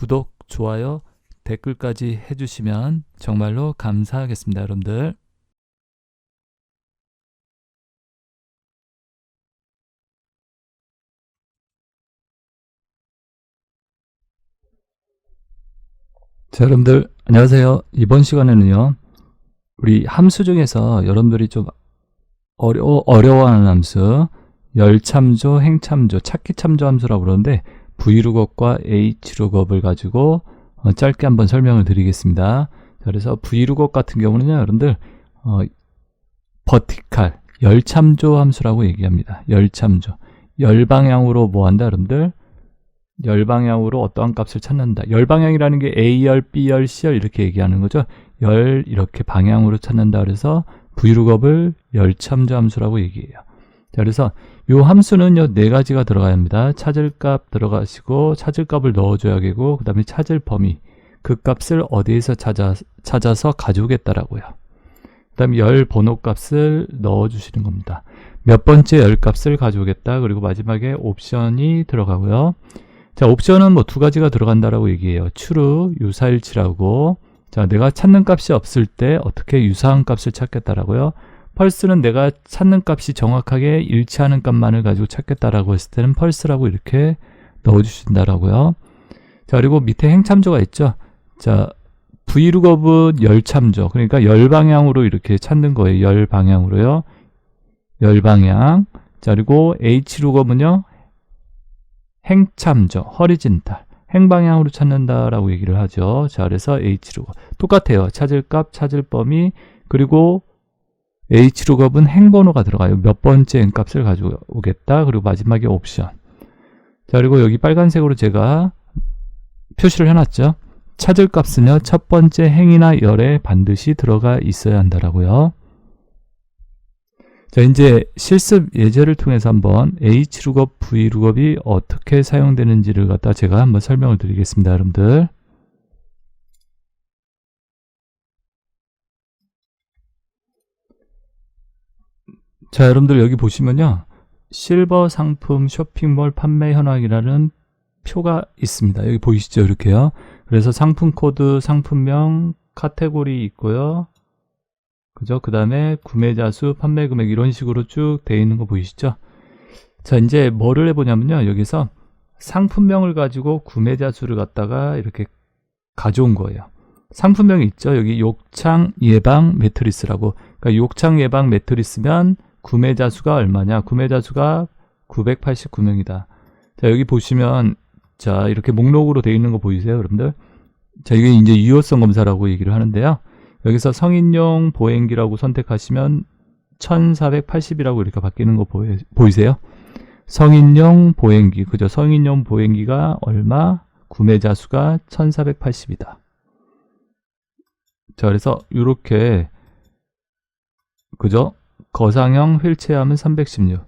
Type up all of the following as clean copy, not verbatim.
구독, 좋아요, 댓글까지 해주시면 정말로 감사하겠습니다, 여러분들. 자, 여러분들 안녕하세요. 이번 시간에는요, 우리 함수 중에서 여러분들이 좀 어려워하는 함수, 열참조, 행참조, 찾기참조 함수라고 그러는데 Vlookup과 Hlookup을 가지고 짧게 한번 설명을 드리겠습니다. 자, 그래서 Vlookup 같은 경우는요, 여러분들 버티칼, 열참조 함수라고 얘기합니다. 열참조, 열방향으로 뭐한다, 여러분들? 열방향으로 어떠한 값을 찾는다. 열방향이라는 게 A열, B열, C열 이렇게 얘기하는 거죠. 열 이렇게 방향으로 찾는다. 그래서 Vlookup을 열참조 함수라고 얘기해요. 자, 그래서 이 함수는요, 네 가지가 들어가야 합니다. 찾을 값 들어가시고, 찾을 값을 넣어줘야 되고, 그 다음에 찾을 범위, 그 값을 어디에서 찾아서 가져오겠다라고요. 그 다음에 열 번호 값을 넣어주시는 겁니다. 몇 번째 열 값을 가져오겠다. 그리고 마지막에 옵션이 들어가고요. 자, 옵션은 뭐 두 가지가 들어간다라고 얘기해요. true, 유사일치라고. 자, 내가 찾는 값이 없을 때 어떻게 유사한 값을 찾겠다라고요. 펄스는 내가 찾는 값이 정확하게 일치하는 값만을 가지고 찾겠다라고 했을 때는 펄스라고 이렇게 넣어주신다라고요. 자, 그리고 밑에 행참조가 있죠. 자, Vlookup은 열참조, 그러니까 열방향으로 이렇게 찾는 거예요. 열방향으로요. 열방향. 자, 그리고 Hlookup은요, 행참조, 허리진탈, 행방향으로 찾는다라고 얘기를 하죠. 자, 그래서 Hlookup 똑같아요. 찾을 값, 찾을 범위, 그리고 Hlookup은 행번호가 들어가요. 몇 번째 n값을 가져오겠다. 그리고 마지막에 옵션. 자, 그리고 여기 빨간색으로 제가 표시를 해놨죠. 찾을 값은요, 첫 번째 행이나 열에 반드시 들어가 있어야 한다라고요. 자, 이제 실습 예제를 통해서 한번 Hlookup, Vlookup이 어떻게 사용되는지를 갖다 제가 한번 설명을 드리겠습니다, 여러분들. 자, 여러분들 여기 보시면요, 실버 상품 쇼핑몰 판매 현황이라는 표가 있습니다. 여기 보이시죠? 이렇게요. 그래서 상품 코드, 상품명, 카테고리 있고요. 그죠? 그 다음에 구매자 수, 판매 금액 이런 식으로 쭉 되어 있는 거 보이시죠? 자, 이제 뭐를 해보냐면요, 여기서 상품명을 가지고 구매자 수를 갖다가 이렇게 가져온 거예요. 상품명이 있죠? 여기 욕창 예방 매트리스라고. 그러니까 욕창 예방 매트리스면 구매자 수가 얼마냐? 구매자 수가 989명이다. 자, 여기 보시면, 자, 이렇게 목록으로 되어 있는 거 보이세요, 여러분들? 자, 이게 이제 유효성 검사라고 얘기를 하는데요. 여기서 성인용 보행기라고 선택하시면 1480이라고 이렇게 바뀌는 거 보이세요? 성인용 보행기, 그죠? 성인용 보행기가 얼마? 구매자 수가 1480이다. 자, 그래서 이렇게, 그죠? 거상형 휠체어하면 316.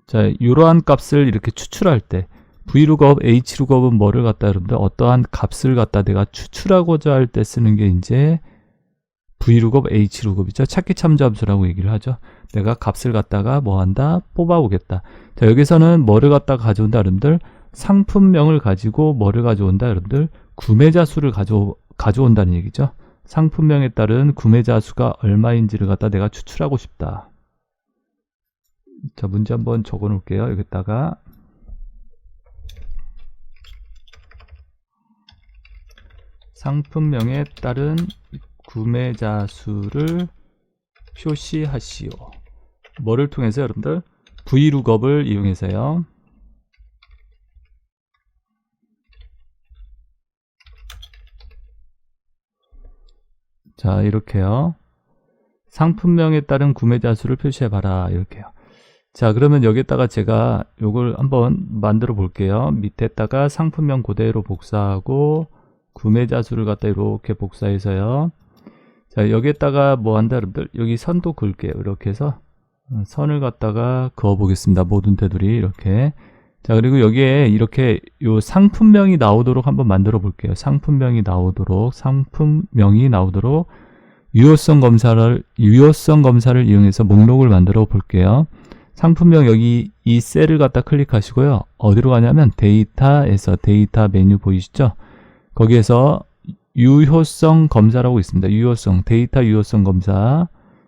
자, 이러한 값을 이렇게 추출할 때 Vlookup, Hlookup은 뭐를 갖다, 여러분들 어떠한 값을 갖다 내가 추출하고자 할 때 쓰는 게 이제 Vlookup, Hlookup이죠. 찾기 참조 함수라고 얘기를 하죠. 내가 값을 갖다가 뭐 한다? 뽑아오겠다. 자, 여기서는 뭐를 갖다가 가져온다, 여러분들? 상품명을 가지고 뭐를 가져온다, 여러분들? 구매자 수를 가져온다는 얘기죠. 상품명에 따른 구매자 수가 얼마인지를 갖다 내가 추출하고 싶다. 자, 문제 한번 적어 놓을게요. 여기다가 상품명에 따른 구매자 수를 표시하시오. 뭐를 통해서, 여러분들? Vlookup을 이용해서요. 자, 이렇게요. 상품명에 따른 구매자 수를 표시해봐라. 이렇게요. 자, 그러면 여기다가 제가 요걸 한번 만들어 볼게요. 밑에다가 상품명 그대로 복사하고 구매자 수를 갖다 이렇게 복사해서요. 자, 여기에다가 뭐 한다, 여러분들? 여기 선도 그을게요. 이렇게 해서 선을 갖다가 그어 보겠습니다. 모든 테두리 이렇게. 자, 그리고 여기에 이렇게 요 상품명이 나오도록 한번 만들어 볼게요. 상품명이 나오도록 유효성 검사를 이용해서 목록을 만들어 볼게요. 상품명 여기 이 셀을 갖다 클릭하시고요. 어디로 가냐면 데이터에서 데이터 메뉴 보이시죠? 거기에서 유효성 검사라고 있습니다. 유효성, 데이터 유효성 검사.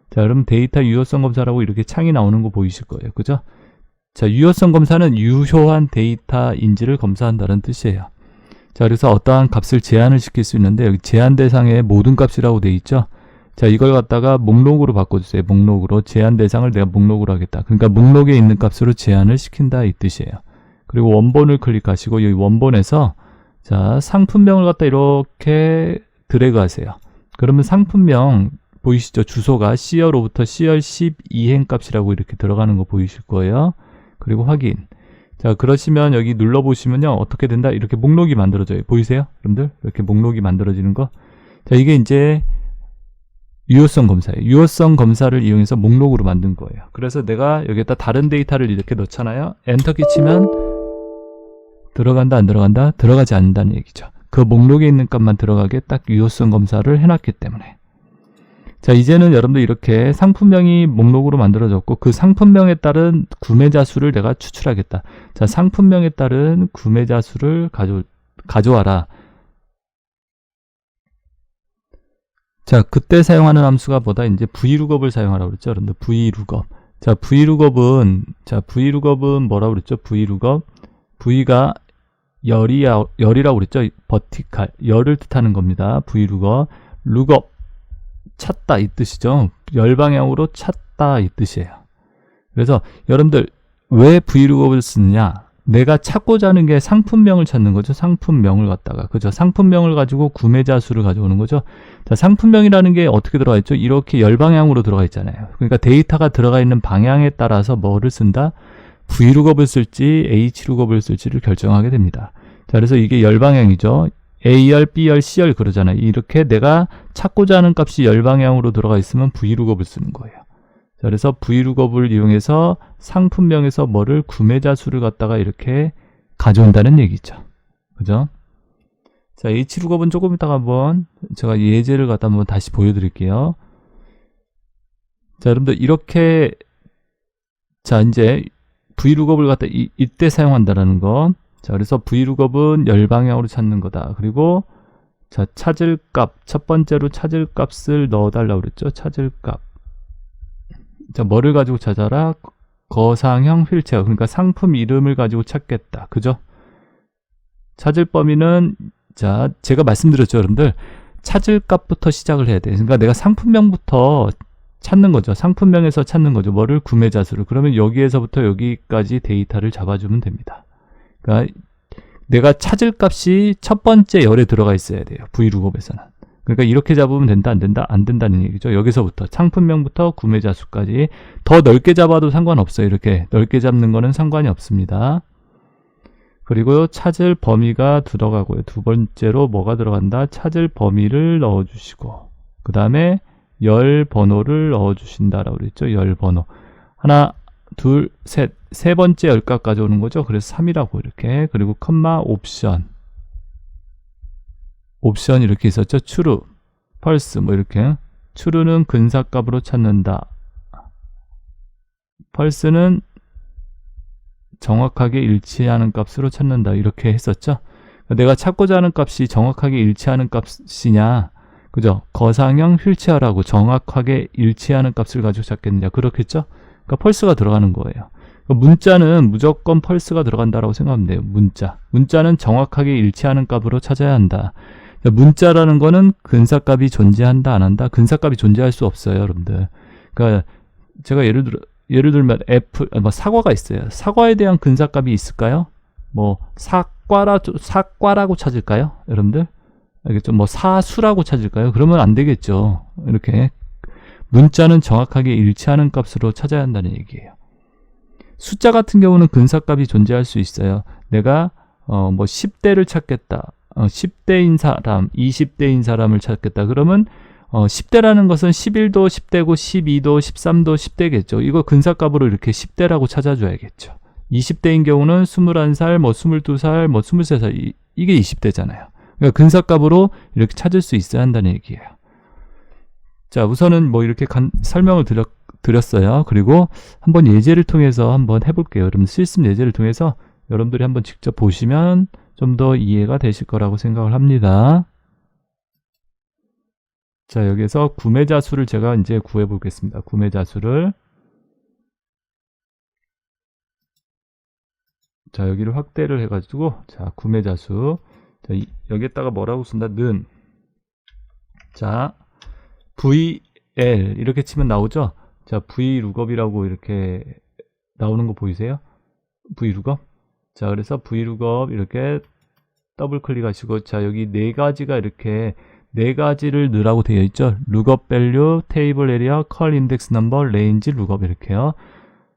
자, 그럼 데이터 유효성 검사라고 이렇게 창이 나오는 거 보이실 거예요. 그죠? 자, 유효성 검사는 유효한 데이터인지를 검사한다는 뜻이에요. 자, 그래서 어떠한 값을 제한을 시킬 수 있는데 여기 제한 대상에 모든 값이라고 돼 있죠. 자, 이걸 갖다가 목록으로 바꿔주세요. 목록으로. 제한 대상을 내가 목록으로 하겠다. 그러니까 목록에 있는 값으로 제한을 시킨다 이 뜻이에요. 그리고 원본을 클릭하시고 여기 원본에서 자, 상품명을 갖다 이렇게 드래그 하세요. 그러면 상품명 보이시죠? 주소가 C열로부터 C열 12행 값이라고 이렇게 들어가는 거 보이실 거예요. 그리고 확인. 자, 그러시면 여기 눌러보시면요. 어떻게 된다? 이렇게 목록이 만들어져요. 보이세요? 여러분들? 이렇게 목록이 만들어지는 거. 자, 이게 이제 유효성 검사예요. 유효성 검사를 이용해서 목록으로 만든 거예요. 그래서 내가 여기에다 다른 데이터를 이렇게 넣잖아요. 엔터키 치면 들어간다, 안 들어간다? 들어가지 않는다는 얘기죠. 그 목록에 있는 값만 들어가게 딱 유효성 검사를 해놨기 때문에. 자, 이제는 여러분들 이렇게 상품명이 목록으로 만들어졌고 그 상품명에 따른 구매자 수를 내가 추출하겠다. 자, 상품명에 따른 구매자 수를 가져와라. 자, 그때 사용하는 함수가 뭐다? 이제 VLOOKUP을 사용하라고 그랬죠. 여러분들 VLOOKUP. 자, VLOOKUP은 뭐라고 그랬죠? VLOOKUP. V가 열이라고 그랬죠. 버티칼. 열을 뜻하는 겁니다. VLOOKUP. lookup. 찾다 이 뜻이죠. 열 방향으로 찾다 이 뜻이에요. 그래서 여러분들 왜 VLOOKUP을 쓰느냐? 내가 찾고자 하는 게 상품명을 찾는 거죠. 상품명을 갖다가. 그죠? 상품명을 가지고 구매자 수를 가져오는 거죠. 자, 상품명이라는 게 어떻게 들어가 있죠? 이렇게 열 방향으로 들어가 있잖아요. 그러니까 데이터가 들어가 있는 방향에 따라서 뭐를 쓴다? VLOOKUP을 쓸지 HLOOKUP을 쓸지를 결정하게 됩니다. 자, 그래서 이게 열 방향이죠. A열, B열, C열 그러잖아요. 이렇게 내가 찾고자 하는 값이 열 방향으로 들어가 있으면 VLOOKUP을 쓰는 거예요. 자, 그래서 VLOOKUP을 이용해서 상품명에서 뭐를 구매자 수를 갖다가 이렇게 가져온다는 얘기죠. 그죠? 자, HLOOKUP은 조금 이따가 한번 제가 예제를 갖다 한번 다시 보여드릴게요. 자, 여러분들 이렇게 자, 이제 VLOOKUP을 갖다 이때 사용한다라는 거. 자, 그래서 VLOOKUP은 열 방향으로 찾는 거다. 그리고 자, 찾을 값 첫 번째로 찾을 값을 넣어달라고 그랬죠. 찾을 값. 자, 뭐를 가지고 찾아라? 거상형 휠체어. 그러니까 상품 이름을 가지고 찾겠다. 그죠? 찾을 범위는 자, 제가 말씀드렸죠, 여러분들. 찾을 값부터 시작을 해야 돼. 그러니까 내가 상품명부터 찾는 거죠. 상품명에서 찾는 거죠. 뭐를? 구매자 수를. 그러면 여기에서부터 여기까지 데이터를 잡아주면 됩니다. 그러니까 내가 찾을 값이 첫 번째 열에 들어가 있어야 돼요. VLOOKUP에서는. 그러니까 이렇게 잡으면 된다, 안 된다? 안 된다는 얘기죠. 여기서부터 상품명부터 구매자 수까지 더 넓게 잡아도 상관없어요. 이렇게 넓게 잡는 거는 상관이 없습니다. 그리고 찾을 범위가 들어가고요. 두 번째로 뭐가 들어간다? 찾을 범위를 넣어주시고 그 다음에 열 번호를 넣어주신다라고 그랬죠. 열 번호. 하나, 둘, 셋. 세 번째 열값 가져오는 거죠. 그래서 3이라고 이렇게. 그리고 컴마 옵션. 옵션 이렇게 있었죠. true, false 뭐 이렇게. true는 근사값으로 찾는다. false는 정확하게 일치하는 값으로 찾는다. 이렇게 했었죠. 내가 찾고자 하는 값이 정확하게 일치하는 값이냐. 그죠? 거상형 휠체어라고 정확하게 일치하는 값을 가지고 찾겠느냐. 그렇겠죠? 그러니까 펄스가 들어가는 거예요. 문자는 무조건 펄스가 들어간다라고 생각하면 돼요. 문자는 정확하게 일치하는 값으로 찾아야 한다. 문자라는 거는 근사값이 존재한다, 안 한다? 근사값이 존재할 수 없어요, 여러분들. 그러니까 제가 예를 들면 사과가 있어요. 사과에 대한 근사값이 있을까요? 뭐 사과라고 찾을까요, 여러분들? 알겠죠? 뭐 사수라고 찾을까요? 그러면 안 되겠죠. 이렇게 문자는 정확하게 일치하는 값으로 찾아야 한다는 얘기예요. 숫자 같은 경우는 근사값이 존재할 수 있어요. 내가 뭐 10대를 찾겠다. 10대인 사람, 20대인 사람을 찾겠다. 그러면 10대라는 것은 11도 10대고 12도 13도 10대겠죠. 이거 근사값으로 이렇게 10대라고 찾아줘야겠죠. 20대인 경우는 21살, 뭐 22살, 뭐 23살 이게 20대잖아요. 그러니까 근사값으로 이렇게 찾을 수 있어야 한다는 얘기예요. 자, 우선은 뭐 이렇게 설명을 드렸어요. 그리고 한번 예제를 통해서 한번 해볼게요. 여러분 실습 예제를 통해서 여러분들이 한번 직접 보시면 좀 더 이해가 되실 거라고 생각을 합니다. 자, 여기서 구매자 수를 제가 이제 구해 보겠습니다. 구매자 수를. 자, 여기를 확대를 해가지고, 자, 구매자 수. 자, 여기에다가 뭐라고 쓴다? 는. 자, VL. 이렇게 치면 나오죠? 자, VLOOKUP이라고 이렇게 나오는 거 보이세요? VLOOKUP. 자, 그래서 VLOOKUP 이렇게 더블 클릭하시고, 자, 여기 네 가지가 이렇게 네 가지를 넣으라고 되어 있죠. lookup value, table area, call index number, range, lookup 이렇게요.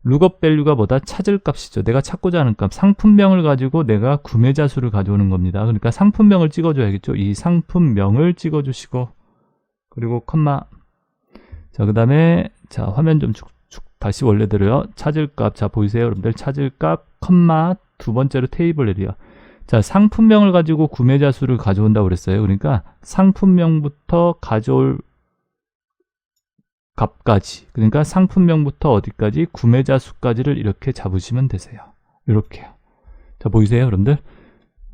lookup value가 뭐다? 찾을 값이죠. 내가 찾고자 하는 값. 상품명을 가지고 내가 구매자 수를 가져오는 겁니다. 그러니까 상품명을 찍어줘야겠죠. 이 상품명을 찍어주시고, 그리고 컴마. 자, 그 다음에 자, 화면 좀 다시 원래대로요. 찾을 값. 자, 보이세요? 여러분들 찾을 값, 컴마. 두 번째로 테이블 에리어. 자, 상품명을 가지고 구매자 수를 가져온다고 그랬어요. 그러니까 상품명부터 가져올 값까지, 그러니까 상품명부터 어디까지 구매자 수까지를 이렇게 잡으시면 되세요. 이렇게요. 자, 보이세요, 여러분들?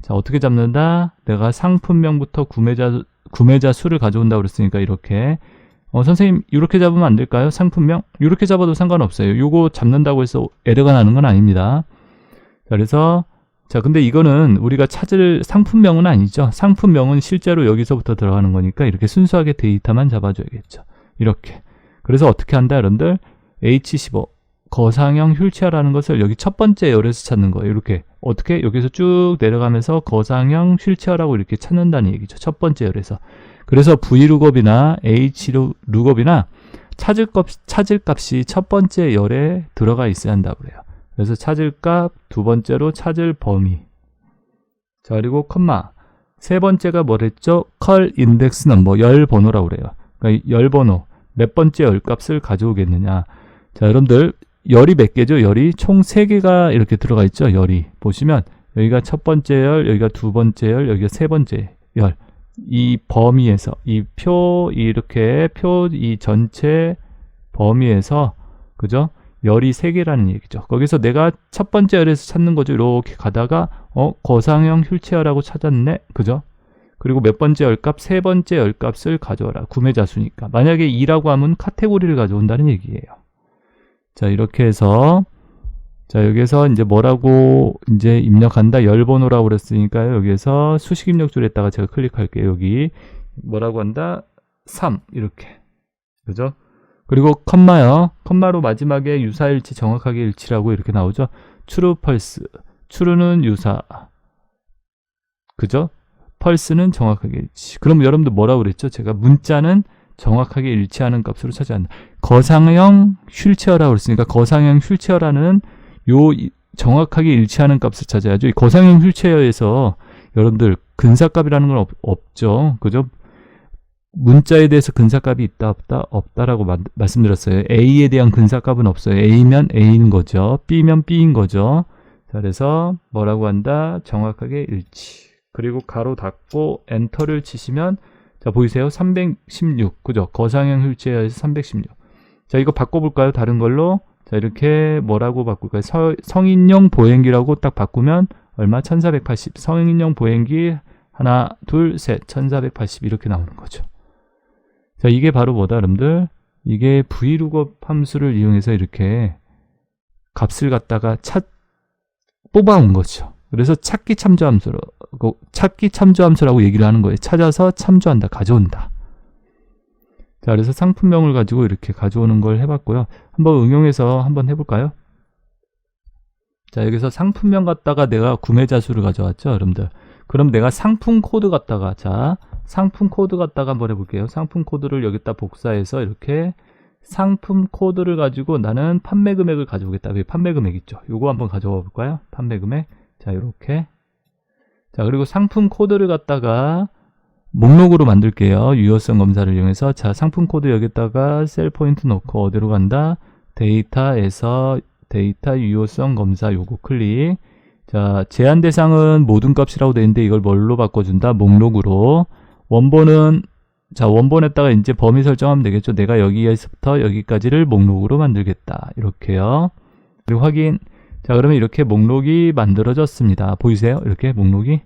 자, 어떻게 잡는다? 내가 상품명부터 구매자 수를 가져온다고 그랬으니까 이렇게. 선생님, 이렇게 잡으면 안 될까요? 상품명? 이렇게 잡아도 상관없어요. 요거 잡는다고 해서 에러가 나는 건 아닙니다. 자, 그래서 자, 근데 이거는 우리가 찾을 상품명은 아니죠. 상품명은 실제로 여기서부터 들어가는 거니까 이렇게 순수하게 데이터만 잡아줘야겠죠. 이렇게. 그래서 어떻게 한다, 여러분들? H15 거상형 휠체어라는 것을 여기 첫 번째 열에서 찾는 거예요. 이렇게. 어떻게? 여기서 쭉 내려가면서 거상형 휠체어라고 이렇게 찾는다는 얘기죠. 첫 번째 열에서. 그래서 VLOOKUP이나 HLOOKUP이나 찾을 값이 첫 번째 열에 들어가 있어야 한다고 그래요. 그래서 찾을 값, 두 번째로 찾을 범위. 자, 그리고 컴마. 세 번째가 뭐랬죠? call index number, 열 번호라고 그래요. 그러니까 열 번호, 몇 번째 열 값을 가져오겠느냐. 자, 여러분들 열이 몇 개죠? 열이 총 3개가 이렇게 들어가 있죠? 열이. 보시면 여기가 첫 번째 열, 여기가 두 번째 열, 여기가 세 번째 열. 이 범위에서 이 전체 범위에서, 그죠? 열이 3개라는 얘기죠. 거기서 내가 첫 번째 열에서 찾는 거죠. 이렇게 가다가 거상형 휠체어라고 찾았네. 그죠? 그리고 몇 번째 열값? 세 번째 열값을 가져와라. 구매자 수니까. 만약에 2라고 하면 카테고리를 가져온다는 얘기예요. 자, 이렇게 해서 자, 여기서 이제 뭐라고 이제 입력한다? 열 번호라고 그랬으니까요. 여기에서 수식 입력 줄에다가 제가 클릭할게요. 여기 뭐라고 한다? 3 이렇게. 그죠? 그리고 컴마요. 컴마로 마지막에 유사일치, 정확하게 일치라고 이렇게 나오죠. true, false. true는 유사. 그죠? false는 정확하게 일치. 그럼 여러분들 뭐라고 그랬죠? 제가 문자는 정확하게 일치하는 값으로 찾아야 한다. 거상형 휠체어라고 그랬으니까 거상형 휠체어라는 요 정확하게 일치하는 값을 찾아야죠. 이 거상형 휠체어에서 여러분들 근사값이라는 건 없죠. 그죠? 문자에 대해서 근사값이 있다 없다라고 말씀드렸어요. A에 대한 근사값은 없어요. A면 A인 거죠. B면 B인 거죠. 자, 그래서 뭐라고 한다? 정확하게 일치. 그리고 가로 닫고 엔터를 치시면 자, 보이세요? 316. 그죠? 거상형 휠체어에서 316. 자, 이거 바꿔볼까요? 다른 걸로. 자, 이렇게 뭐라고 바꿀까요? 성인용 보행기라고 딱 바꾸면 얼마? 1480. 성인용 보행기 하나, 둘, 셋. 1480 이렇게 나오는 거죠. 자, 이게 바로 뭐다, 여러분들? 이게 VLOOKUP 함수를 이용해서 이렇게 값을 갖다가 뽑아온 거죠. 그래서 찾기 참조 함수라고 얘기를 하는 거예요. 찾아서 참조한다, 가져온다. 자, 그래서 상품명을 가지고 이렇게 가져오는 걸 해봤고요. 한번 응용해서 한번 해볼까요? 자, 여기서 상품명 갖다가 내가 구매자 수를 가져왔죠, 여러분들. 그럼 내가 상품 코드 갖다가, 자, 상품 코드 갖다가 한번 해볼게요. 상품 코드를 여기다 복사해서 이렇게 상품 코드를 가지고 나는 판매 금액을 가져오겠다. 여기 판매 금액 있죠. 요거 한번 가져와 볼까요? 판매 금액. 자, 이렇게. 자, 그리고 상품 코드를 갖다가 목록으로 만들게요. 유효성 검사를 이용해서. 자, 상품 코드 여기다가 셀 포인트 놓고 어디로 간다? 데이터에서 데이터 유효성 검사 요거 클릭. 자, 제한 대상은 모든 값이라고 되어 있는데 이걸 뭘로 바꿔준다? 목록으로. 원본은 자, 원본에다가 이제 범위 설정하면 되겠죠. 내가 여기에서부터 여기까지를 목록으로 만들겠다. 이렇게요. 그리고 확인. 자, 그러면 이렇게 목록이 만들어졌습니다. 보이세요? 이렇게 목록이.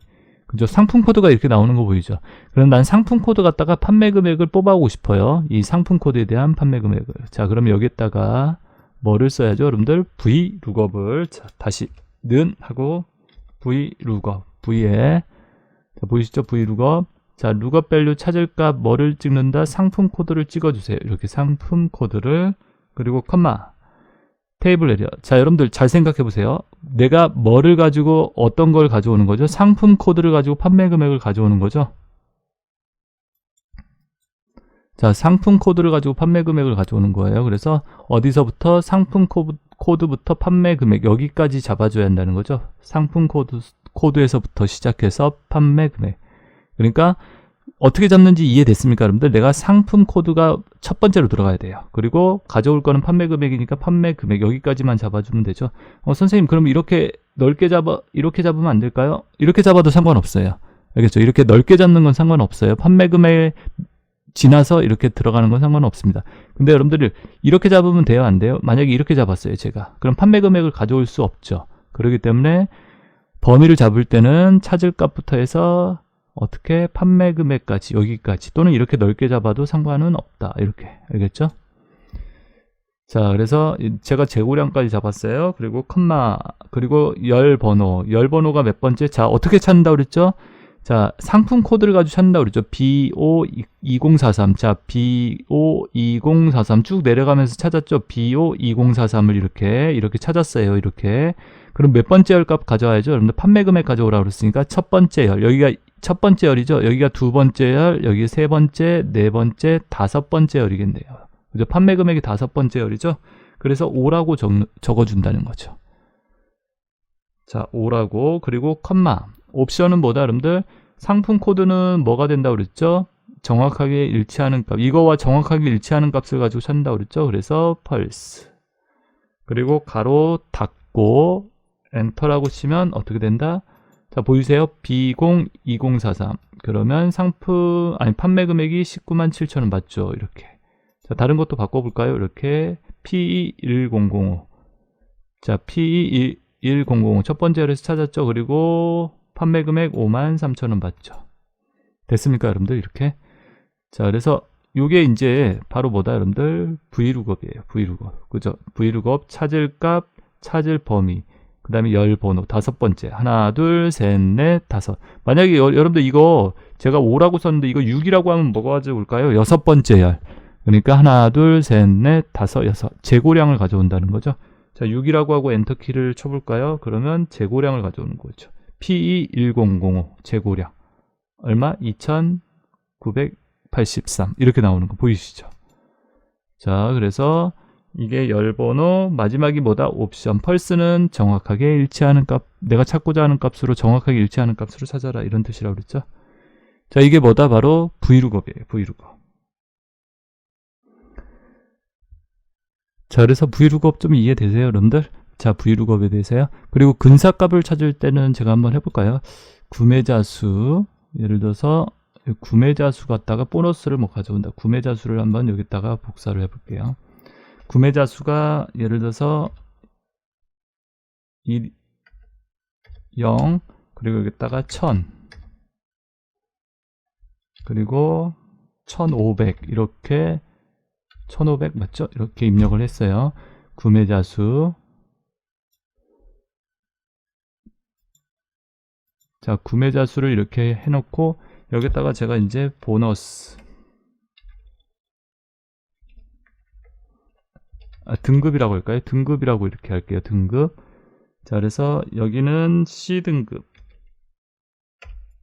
그죠? 상품 코드가 이렇게 나오는 거 보이죠? 그럼 난 상품 코드 갖다가 판매 금액을 뽑아오고 싶어요. 이 상품 코드에 대한 판매 금액을. 자, 그럼 여기에다가 뭐를 써야죠? 여러분들 vlookup을 자, 다시 는 하고 vlookup v에 자, 보이시죠? vlookup. 자, lookup value 찾을 값 뭐를 찍는다? 상품 코드를 찍어주세요. 이렇게 상품 코드를 그리고 컴마 테이블 에리어. 자, 여러분들 잘 생각해 보세요. 내가 뭐를 가지고 어떤 걸 가져오는 거죠? 상품 코드를 가지고 판매 금액을 가져오는 거죠. 자, 상품 코드를 가지고 판매 금액을 가져오는 거예요. 그래서 어디서부터 상품 코드부터 판매 금액 여기까지 잡아줘야 한다는 거죠. 상품 코드에서부터 시작해서 판매 금액. 그러니까 어떻게 잡는지 이해됐습니까, 여러분들? 내가 상품 코드가 첫 번째로 들어가야 돼요. 그리고 가져올 거는 판매 금액이니까 판매 금액 여기까지만 잡아주면 되죠. 선생님, 그럼 이렇게 넓게 이렇게 잡으면 안 될까요? 이렇게 잡아도 상관없어요. 알겠죠? 이렇게 넓게 잡는 건 상관없어요. 판매 금액 지나서 이렇게 들어가는 건 상관없습니다. 근데 여러분들이 이렇게 잡으면 돼요, 안 돼요? 만약에 이렇게 잡았어요, 제가. 그럼 판매 금액을 가져올 수 없죠. 그렇기 때문에 범위를 잡을 때는 찾을 값부터 해서 어떻게 판매 금액까지 여기까지 또는 이렇게 넓게 잡아도 상관은 없다. 이렇게 알겠죠? 자, 그래서 제가 재고량까지 잡았어요. 그리고 컴마 그리고 열 번호가 몇 번째? 자, 어떻게 찾는다 그랬죠? 자, 상품 코드를 가지고 찾는다 그랬죠. BO2043. 자, BO2043 쭉 내려가면서 찾았죠. BO2043을 이렇게 찾았어요. 이렇게. 그럼 몇 번째 열 값 가져와야죠. 여러분들 판매 금액 가져오라고 그랬으니까 첫 번째 열. 여기가 첫 번째 열이죠. 여기가 두 번째 열, 여기 세 번째, 네 번째, 다섯 번째 열이겠네요. 그죠? 판매 금액이 다섯 번째 열이죠. 그래서 5라고 적어준다는 거죠. 자, 5라고 그리고 컴마. 옵션은 뭐다, 여러분들? 상품 코드는 뭐가 된다고 그랬죠? 정확하게 일치하는 값. 이거와 정확하게 일치하는 값을 가지고 찾는다고 그랬죠? 그래서 펄스. 그리고 가로 닫고 엔터라고 치면 어떻게 된다? 자, 보이세요? B02043. 그러면 판매 금액이 197,000원 맞죠? 이렇게. 자, 다른 것도 바꿔볼까요? 이렇게 PE1005. 자, PE1005. 첫 번째 열에서 찾았죠? 그리고 판매 금액 53,000원 받죠. 됐습니까, 여러분들? 이렇게. 자, 그래서 요게 이제 바로 뭐다, 여러분들? vlookup이에요. vlookup. 그죠? vlookup 찾을 값, 찾을 범위. 그 다음에 열 번호 다섯 번째. 하나, 둘, 셋, 넷, 다섯. 만약에 여러분들 이거 제가 5라고 썼는데 이거 6이라고 하면 뭐가 가져올까요? 여섯 번째 열. 그러니까 하나, 둘, 셋, 넷, 다섯, 여섯. 재고량을 가져온다는 거죠. 자, 6이라고 하고 엔터키를 쳐볼까요? 그러면 재고량을 가져오는 거죠. PE1005 재고량 얼마? 2983 이렇게 나오는 거 보이시죠? 자, 그래서 이게 열번호 마지막이 뭐다? 옵션. 펄스는 정확하게 일치하는 값, 내가 찾고자 하는 값으로 정확하게 일치하는 값으로 찾아라 이런 뜻이라고 그랬죠. 자, 이게 뭐다? 바로 vlookup이에요. vlookup. 자, 그래서 vlookup 좀 이해되세요, 여러분들? 자, vlookup에 대해서요. 그리고 근사값을 찾을 때는 제가 한번 해볼까요? 구매자 수, 예를 들어서 구매자 수 갖다가 보너스를 뭐 가져온다. 구매자 수를 한번 여기다가 복사를 해볼게요. 구매자 수가 예를 들어서 0 그리고 여기다가 1000 그리고 1500 이렇게 1500 맞죠? 이렇게 입력을 했어요. 구매자 수. 자, 구매자 수를 이렇게 해놓고 여기다가 제가 이제 보너스 등급이라고 할까요? 등급이라고 이렇게 할게요. 등급. 자, 그래서 여기는 C등급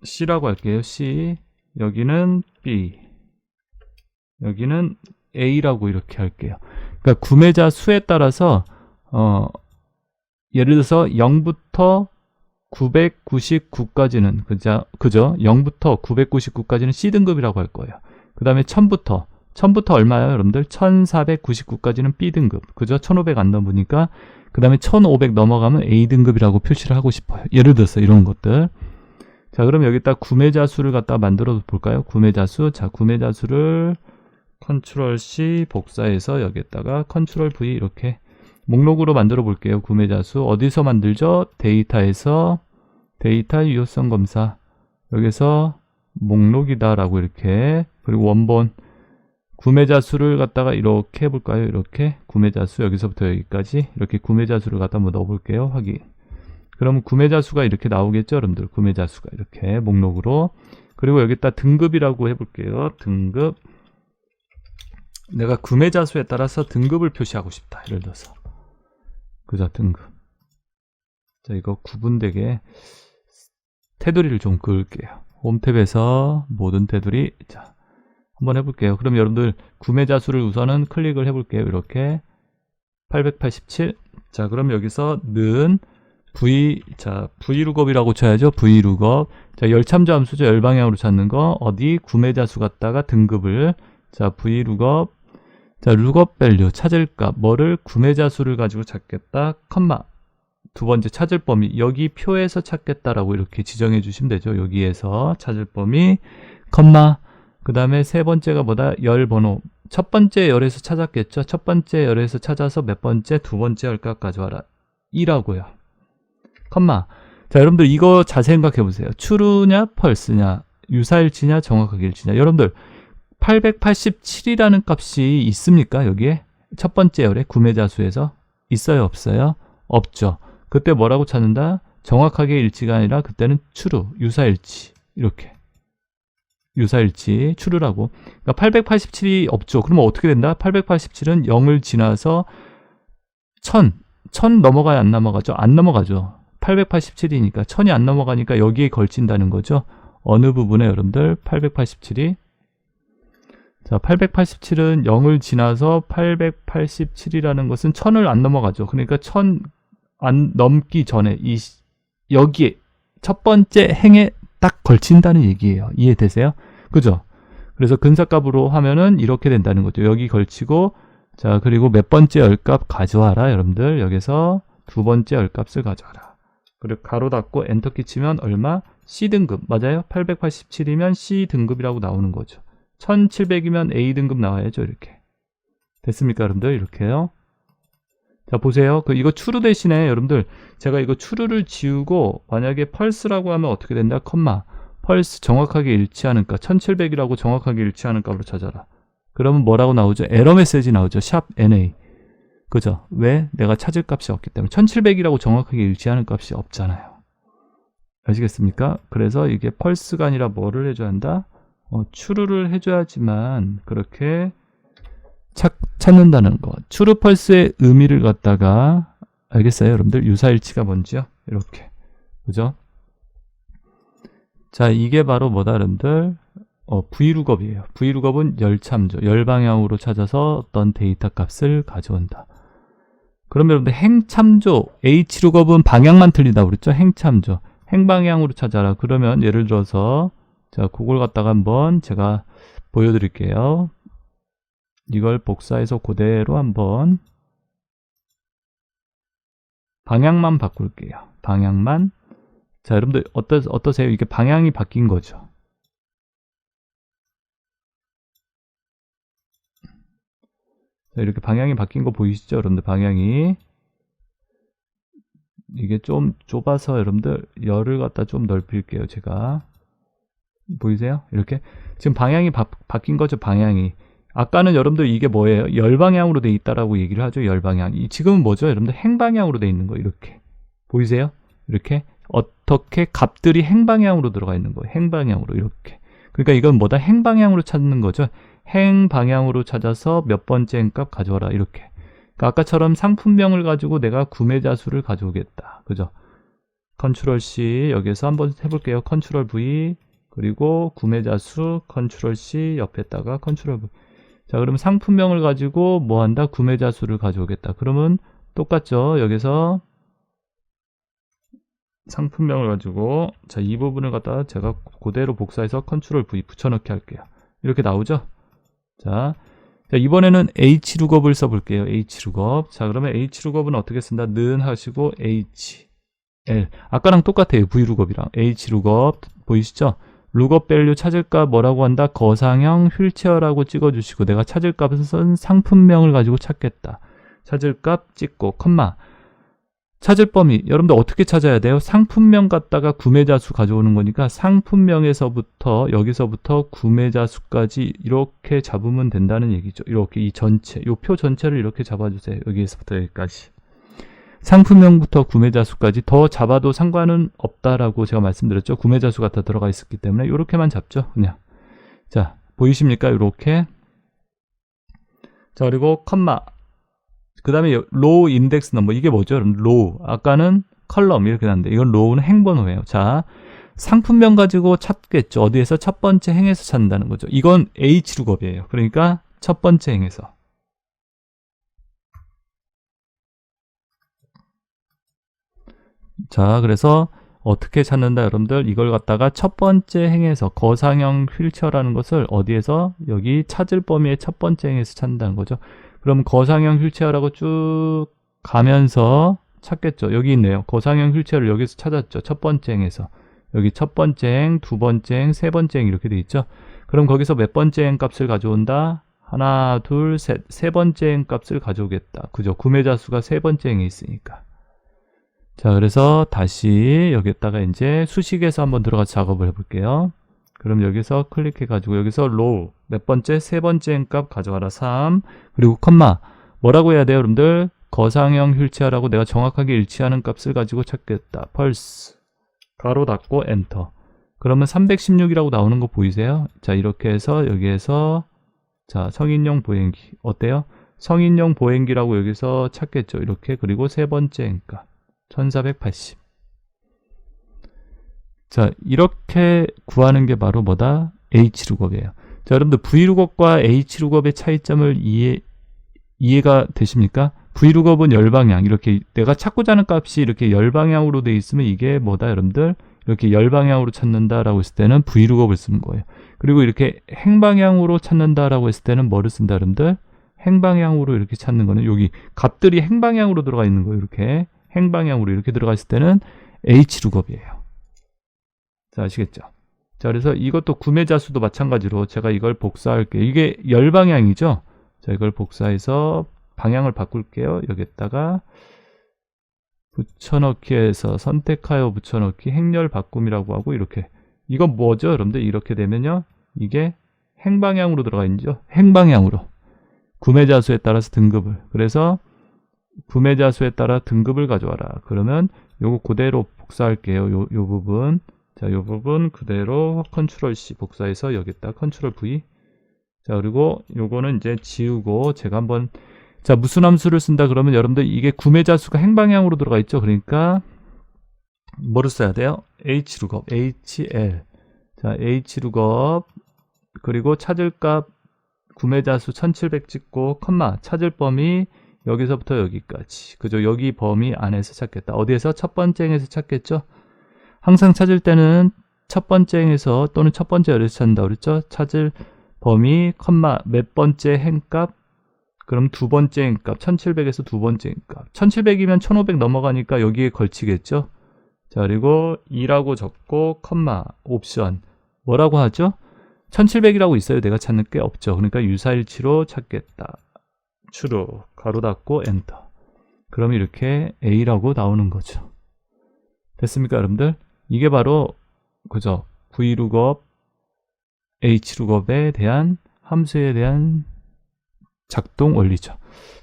C라고 할게요. C. 여기는 B. 여기는 A라고 이렇게 할게요. 그러니까 구매자 수에 따라서 예를 들어서 0부터 999까지는 그죠? 0부터 999까지는 C등급이라고 할 거예요. 그 다음에 1000부터 얼마예요, 여러분들? 1499까지는 B등급. 그죠? 1500 안 넘으니까. 그 다음에 1500 넘어가면 A등급이라고 표시를 하고 싶어요. 예를 들어서 이런 것들. 자, 그럼 여기다 구매자 수를 갖다 만들어 볼까요? 구매자 수. 자, 구매자 수를 컨트롤 C 복사해서 여기다가 컨트롤 V 이렇게 목록으로 만들어 볼게요. 구매자 수. 어디서 만들죠? 데이터에서 데이터 유효성 검사. 여기서 목록이다라고 이렇게. 그리고 원본 구매자 수를 갖다가 이렇게 해볼까요? 이렇게 구매자 수 여기서부터 여기까지 이렇게 구매자 수를 갖다 한번 넣어볼게요. 확인. 그러면 구매자 수가 이렇게 나오겠죠, 여러분들. 구매자 수가 이렇게 목록으로. 그리고 여기다 등급이라고 해볼게요. 등급. 내가 구매자 수에 따라서 등급을 표시하고 싶다. 예를 들어서. 그죠, 등급. 자, 이거 구분되게 테두리를 좀 그을게요. 홈 탭에서 모든 테두리. 자, 한번 해볼게요. 그럼 여러분들 구매자 수를 우선은 클릭을 해볼게요. 이렇게 887. 자, 그럼 여기서 는 vlookup 이라고 쳐야죠. vlookup. 자, 열참조 함수죠. 열방향으로 찾는 거. 어디 구매자 수 갖다가 등급을. 자, vlookup. 자, lookup value 찾을 값. 뭐를 구매자 수를 가지고 찾겠다. 컴마. 두 번째 찾을 범위. 여기 표에서 찾겠다라고 이렇게 지정해 주시면 되죠. 여기에서 찾을 범위. 컴마. 그 다음에 세 번째가 뭐다? 열 번호. 첫 번째 열에서 찾았겠죠. 첫 번째 열에서 찾아서 몇 번째? 두 번째 열값 가져와라. 2라고요. 컴마. 자, 여러분들 이거 자세히 생각해 보세요. true냐 false냐 유사일치냐 정확하게 일치냐. 여러분들 887이라는 값이 있습니까? 여기에 첫 번째 열에 구매자 수에서 있어요 없어요? 없죠. 그때 뭐라고 찾는다? 정확하게 일치가 아니라 그때는 true 유사일치. 이렇게 유사일치 true라고. 그러니까 887이 없죠. 그러면 어떻게 된다? 887은 0을 지나서 1000 넘어가야 안 넘어가죠? 안 넘어가죠. 887이니까 1000이 안 넘어가니까 여기에 걸친다는 거죠. 어느 부분에 여러분들 887이. 자, 887은 0을 지나서 887이라는 것은 1000을 안 넘어가죠. 그러니까 1000 안 넘기 전에 여기에 첫 번째 행에 딱 걸친다는 얘기예요. 이해되세요? 그죠? 그래서 근사값으로 하면은 이렇게 된다는 거죠. 여기 걸치고, 자, 그리고 몇 번째 열값 가져와라. 여러분들 여기서 두 번째 열값을 가져와라. 그리고 가로 닫고 엔터키 치면 얼마? C등급. 맞아요? 887이면 C등급이라고 나오는 거죠. 1700이면 A등급 나와야죠. 이렇게. 됐습니까, 여러분들? 이렇게요. 자, 보세요. 이거 true 대신에 여러분들 제가 이거 true를 지우고 만약에 false라고 하면 어떻게 된다? 컴마. false 정확하게 일치하는 값. 1700이라고 정확하게 일치하는 값으로 찾아라. 그러면 뭐라고 나오죠? 에러 메시지 나오죠. 샵 NA. 그죠? 왜? 내가 찾을 값이 없기 때문에. 1700이라고 정확하게 일치하는 값이 없잖아요. 아시겠습니까? 그래서 이게 false가 아니라 뭐를 해줘야 한다? true를 해줘야지만 그렇게 찾는다는 거. true false의 의미를 갖다가 알겠어요? 여러분들 유사일치가 뭔지요? 이렇게. 그죠? 자, 이게 바로 뭐다, 여러분들? vlookup이에요. vlookup은 열참조, 열방향으로 찾아서 어떤 데이터 값을 가져온다. 그럼 여러분들 행참조, hlookup은 방향만 틀리다고 그랬죠? 행참조. 행방향으로 찾아라. 그러면 예를 들어서 자, 그걸 갖다가 한번 제가 보여드릴게요. 이걸 복사해서 그대로 한번 방향만 바꿀게요. 방향만. 자, 여러분들 어떠세요? 이게 방향이 바뀐 거죠. 자, 이렇게 방향이 바뀐 거 보이시죠? 여러분들 방향이. 이게 좀 좁아서 여러분들 열을 갖다 좀 넓힐게요. 제가. 보이세요? 이렇게. 지금 방향이 바뀐 거죠. 방향이. 아까는 여러분들 이게 뭐예요? 열방향으로 돼 있다라고 얘기를 하죠. 열방향. 지금은 뭐죠? 여러분들 행방향으로 돼 있는 거. 이렇게. 보이세요? 이렇게. 어떻게 값들이 행방향으로 들어가 있는 거예요. 행방향으로 이렇게. 그러니까 이건 뭐다? 행방향으로 찾는 거죠. 행방향으로 찾아서 몇 번째 행값 가져와라. 이렇게. 그러니까 아까처럼 상품명을 가지고 내가 구매자 수를 가져오겠다. 그죠? 컨트롤 C 여기서 한번 해볼게요. 컨트롤 V 그리고 구매자 수 컨트롤 C 옆에다가 컨트롤 V. 자, 그러면 상품명을 가지고 뭐 한다? 구매자 수를 가져오겠다. 그러면 똑같죠. 여기서 상품명을 가지고 자, 이 부분을 갖다가 제가 그대로 복사해서 컨트롤 V 붙여넣기 할게요. 이렇게 나오죠. 자, 이번에는 hlookup을 써볼게요. hlookup. 자, 그러면 hlookup은 어떻게 쓴다? 는 하시고 h L. 아까랑 똑같아요. V룩업이랑. H룩업 보이시죠? 룩업 밸류 찾을 값 뭐라고 한다? 거상형 휠체어라고 찍어주시고 내가 찾을 값은 상품명을 가지고 찾겠다. 찾을 값 찍고 컴마. 찾을 범위. 여러분들 어떻게 찾아야 돼요? 상품명 갖다가 구매자 수 가져오는 거니까 상품명에서부터 여기서부터 구매자 수까지 이렇게 잡으면 된다는 얘기죠. 이렇게 이 전체, 이 표 전체를 이렇게 잡아주세요. 여기서부터 여기까지. 상품명부터 구매자 수까지 더 잡아도 상관은 없다라고 제가 말씀드렸죠. 구매자 수가 다 들어가 있었기 때문에 이렇게만 잡죠. 그냥. 자, 보이십니까? 이렇게. 자, 그리고 컴마. 그 다음에 로우 인덱스 넘버. 이게 뭐죠? 여러분? 로우. 아까는 컬럼 이렇게 나왔는데 이건 로우는 행번호예요. 자, 상품명 가지고 찾겠죠. 어디에서? 첫 번째 행에서 찾는다는 거죠. 이건 H룩업이에요. 그러니까 첫 번째 행에서. 자, 그래서 어떻게 찾는다 여러분들? 이걸 갖다가 첫 번째 행에서 거상형 휠체어라는 것을 어디에서? 여기 찾을 범위의 첫 번째 행에서 찾는다는 거죠. 그럼 거상형 휠체어라고 쭉 가면서 찾겠죠. 여기 있네요. 거상형 휠체어를 여기서 찾았죠. 첫 번째 행에서. 여기 첫 번째 행, 두 번째 행, 세 번째 행 이렇게 돼 있죠. 그럼 거기서 몇 번째 행 값을 가져온다? 하나, 둘, 셋. 세 번째 행 값을 가져오겠다. 그죠? 구매자 수가 세 번째 행에 있으니까. 자, 그래서 다시 여기다가 이제 수식에서 한번 들어가서 작업을 해볼게요. 그럼 여기서 클릭해가지고 여기서 로우 몇 번째? 세 번째 행값 가져가라 3 그리고 컴마 뭐라고 해야 돼요 여러분들? 거상형 휠체어라고 내가 정확하게 일치하는 값을 가지고 찾겠다. 펄스 가로 닫고 엔터. 그러면 316이라고 나오는 거 보이세요? 자, 이렇게 해서 여기에서 자, 성인용 보행기 어때요? 성인용 보행기라고 여기서 찾겠죠. 이렇게. 그리고 세 번째 행값 1480. 자, 이렇게 구하는 게 바로 뭐다? H룩업이에요. 자, 여러분들 V룩업과 H룩업의 차이점을 이해가 되십니까? V룩업은 열방향. 이렇게 내가 찾고자 하는 값이 이렇게 열방향으로 돼 있으면 이게 뭐다, 여러분들? 이렇게 열방향으로 찾는다라고 했을 때는 V룩업을 쓰는 거예요. 그리고 이렇게 행방향으로 찾는다라고 했을 때는 뭐를 쓴다, 여러분들? 행방향으로 이렇게 찾는 거는 여기 값들이 행방향으로 들어가 있는 거예요. 이렇게 행방향으로 이렇게 들어가 있을 때는 H룩업이에요. 자, 아시겠죠? 자, 그래서 이것도 구매자 수도 마찬가지로 제가 이걸 복사할게요. 이게 열방향이죠? 자, 이걸 복사해서 방향을 바꿀게요. 여기다가 붙여넣기 해서 선택하여 붙여넣기 행렬 바꿈이라고 하고 이렇게. 이건 뭐죠? 여러분들 이렇게 되면요. 이게 행방향으로 들어가 있죠? 행방향으로. 구매자 수에 따라서 등급을. 그래서 구매자 수에 따라 등급을 가져와라. 그러면 요거 그대로 복사할게요. 요 부분. 자, 요 부분 그대로 컨트롤 C 복사해서 여기다 컨트롤 V. 자, 그리고 요거는 이제 지우고 제가 한번 자, 무슨 함수를 쓴다 그러면 여러분들 이게 구매자 수가 행방향으로 들어가 있죠. 그러니까 뭐를 써야 돼요? H룩업, HL. 자, H룩업 그리고 찾을 값 구매자 수 1700 찍고 컴마 찾을 범위 여기서부터 여기까지. 그죠? 여기 범위 안에서 찾겠다. 어디에서? 첫 번째 행에서 찾겠죠? 항상 찾을 때는 첫 번째 행에서 또는 첫 번째 열에서 찾는다 그랬죠? 찾을 범위, 컴마, 몇 번째 행값, 그럼 두 번째 행값, 1700에서 두 번째 행값. 1700이면 1500 넘어가니까 여기에 걸치겠죠? 자, 그리고 2라고 적고, 컴마, 옵션. 뭐라고 하죠? 1700이라고 있어요. 내가 찾는 게 없죠. 그러니까 유사일치로 찾겠다. 추루, 가로 닫고, 엔터. 그럼 이렇게 A라고 나오는 거죠. 됐습니까, 여러분들? 이게 바로 그죠? V룩업, H룩업에 대한 함수에 대한 작동 원리죠.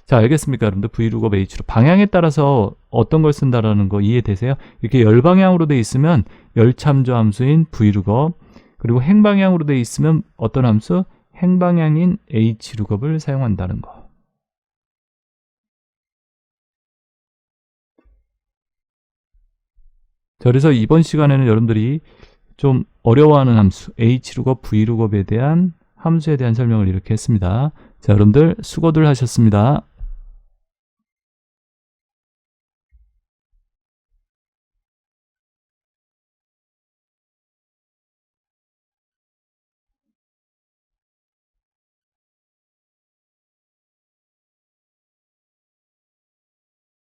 자, 알겠습니까, 여러분들? V룩업, H룩업 방향에 따라서 어떤 걸 쓴다라는 거 이해되세요? 이렇게 열방향으로 돼 있으면 열참조 함수인 V룩업, 그리고 행방향으로 돼 있으면 어떤 함수? 행방향인 H룩업을 사용한다는 거. 자, 그래서 이번 시간에는 여러분들이 좀 어려워하는 함수 H룩업, V룩업에 대한 함수에 대한 설명을 이렇게 했습니다. 자, 여러분들 수고들 하셨습니다.